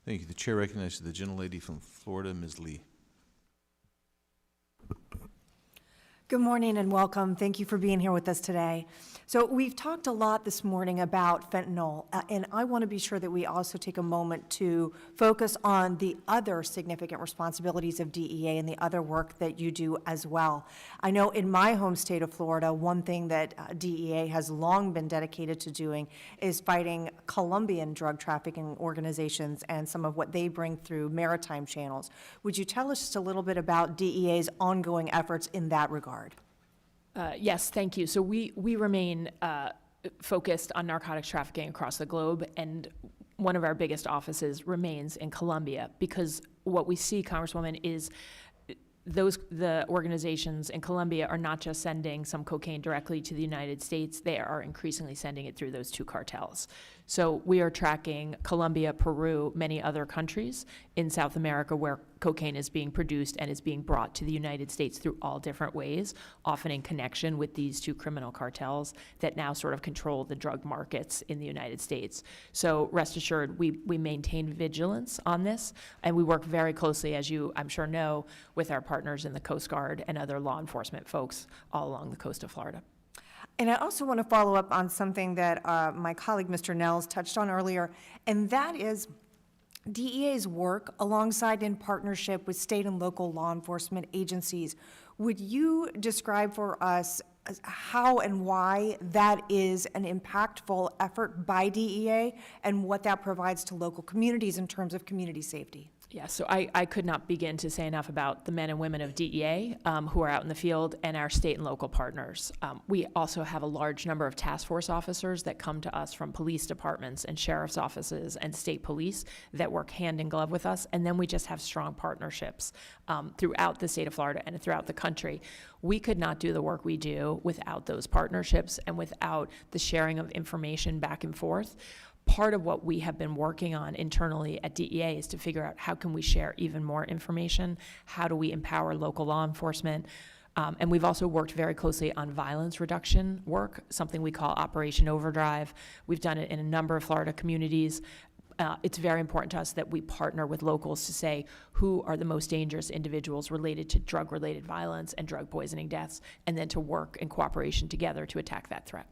Thank you. The chair recognizes the gentlelady from Florida, Ms. Lee. Good morning and welcome. Thank you for being here with us today. So we've talked a lot this morning about fentanyl, and I want to be sure that we also take a moment to focus on the other significant responsibilities of DEA and the other work that you do as well. I know in my home state of Florida, one thing that DEA has long been dedicated to doing is fighting Colombian drug trafficking organizations and some of what they bring through maritime channels. Would you tell us just a little bit about DEA's ongoing efforts in that regard? Yes, thank you. So we remain focused on narcotics trafficking across the globe, and one of our biggest offices remains in Colombia, because what we see, Congresswoman, is the organizations in Colombia are not just sending some cocaine directly to the United States, they are increasingly sending it through those two cartels. So we are tracking Colombia, Peru, many other countries in South America where cocaine is being produced and is being brought to the United States through all different ways, often in connection with these two criminal cartels that now sort of control the drug markets in the United States. So rest assured, we maintain vigilance on this, and we work very closely, as you I'm sure know, with our partners in the Coast Guard and other law enforcement folks all along the coast of Florida. And I also want to follow up on something that my colleague, Mr. Nels, touched on earlier, and that is DEA's work alongside in partnership with state and local law enforcement agencies. Would you describe for us how and why that is an impactful effort by DEA and what that provides to local communities in terms of community safety? Yeah, so I could not begin to say enough about the men and women of DEA who are out in the field and our state and local partners. We also have a large number of task force officers that come to us from police departments and sheriff's offices and state police that work hand in glove with us. And then we just have strong partnerships throughout the state of Florida and throughout the country. We could not do the work we do without those partnerships and without the sharing of information back and forth. Part of what we have been working on internally at DEA is to figure out how can we share even more information, how do we empower local law enforcement, and we've also worked very closely on violence reduction work, something we call Operation Overdrive. We've done it in a number of Florida communities. It's very important to us that we partner with locals to say who are the most dangerous individuals related to drug-related violence and drug poisoning deaths, and then to work in cooperation together to attack that threat.